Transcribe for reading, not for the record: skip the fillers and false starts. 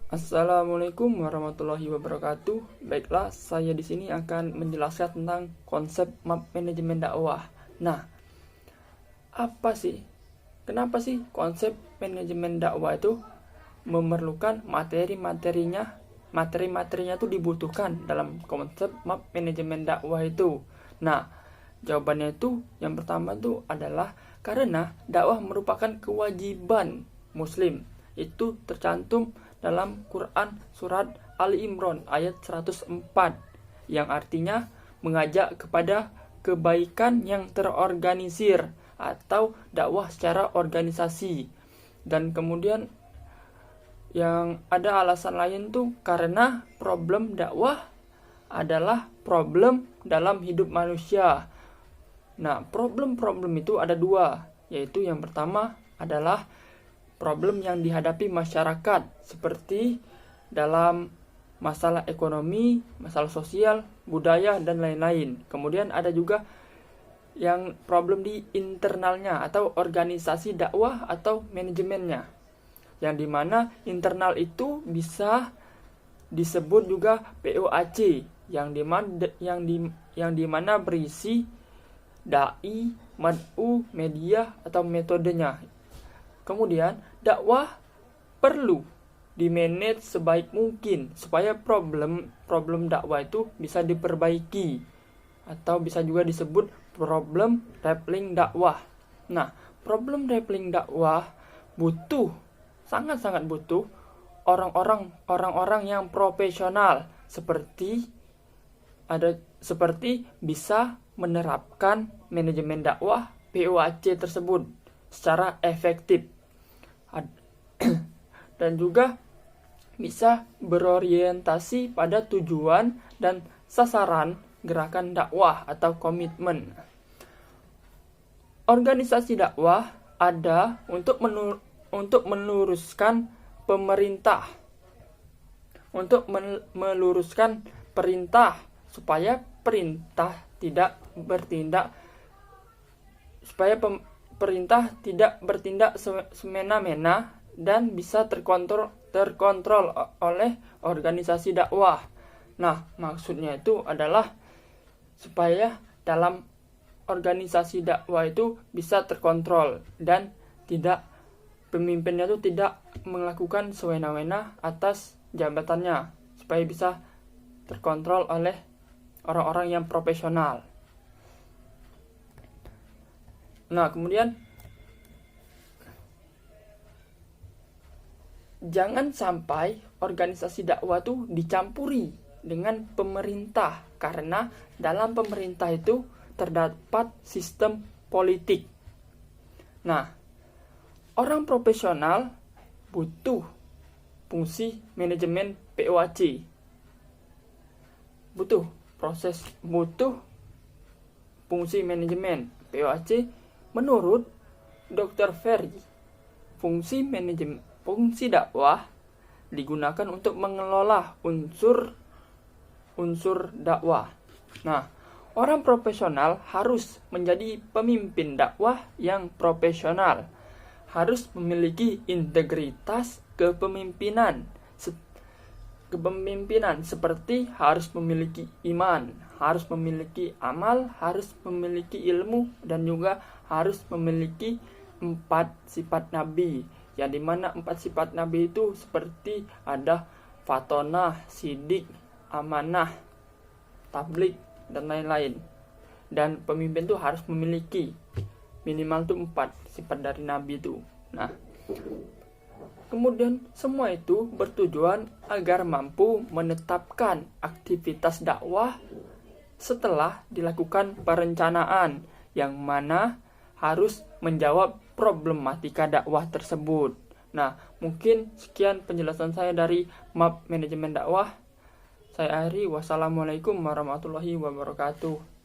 Assalamualaikum warahmatullahi wabarakatuh. Baiklah, saya di sini akan menjelaskan tentang konsep manajemen dakwah. Nah, apa sih? Kenapa sih konsep manajemen dakwah itu memerlukan materi-materinya itu dibutuhkan dalam konsep manajemen dakwah itu? Nah, jawabannya itu yang pertama itu adalah karena dakwah merupakan kewajiban muslim. Itu tercantum dalam Quran surat Ali Imran ayat 104 yang artinya mengajak kepada kebaikan yang terorganisir atau dakwah secara organisasi. Dan kemudian yang ada alasan lain tuh karena problem dakwah adalah problem dalam hidup manusia. Nah, problem-problem itu ada dua, yaitu yang pertama adalah problem yang dihadapi masyarakat seperti dalam masalah ekonomi, masalah sosial, budaya, dan lain-lain. Kemudian ada juga yang problem di internalnya atau organisasi dakwah atau manajemennya. Yang dimana internal itu bisa disebut juga POAC yang dimana berisi dai, mad'u, media atau metodenya. Kemudian dakwah perlu dimanage sebaik mungkin supaya problem dakwah itu bisa diperbaiki atau bisa juga disebut problem rappling dakwah. Nah, problem rappling dakwah sangat-sangat butuh orang-orang yang profesional seperti bisa menerapkan manajemen dakwah POAC tersebut secara efektif. Dan juga bisa berorientasi pada tujuan dan sasaran gerakan dakwah atau komitmen. Organisasi dakwah ada untuk meluruskan pemerintah, untuk meluruskan perintah supaya perintah tidak bertindak semena-mena dan bisa terkontrol oleh organisasi dakwah. Nah, maksudnya itu adalah supaya dalam organisasi dakwah itu bisa terkontrol dan pemimpinnya itu tidak melakukan semena-mena atas jabatannya, supaya bisa terkontrol oleh orang-orang yang profesional. Nah, kemudian jangan sampai organisasi dakwah itu dicampuri dengan pemerintah, karena dalam pemerintah itu terdapat sistem politik. Nah, orang profesional butuh fungsi manajemen POAC. Butuh fungsi manajemen POAC. Menurut Dr. Ferry, fungsi dakwah digunakan untuk mengelola unsur dakwah. Nah, orang profesional harus menjadi pemimpin dakwah yang profesional, harus memiliki integritas kepemimpinan seperti harus memiliki iman, harus memiliki amal, harus memiliki ilmu, dan juga harus memiliki 4 sifat Nabi. Yang dimana 4 sifat Nabi itu seperti ada fatonah, sidik, amanah, tablik, dan lain-lain. Dan pemimpin itu harus memiliki minimal tuh 4 sifat dari Nabi itu. Nah, kemudian semua itu bertujuan agar mampu menetapkan aktivitas dakwah setelah dilakukan perencanaan yang mana harus menjawab problematika dakwah tersebut. Nah, mungkin sekian penjelasan saya dari manajemen dakwah. Saya Ari, wassalamualaikum warahmatullahi wabarakatuh.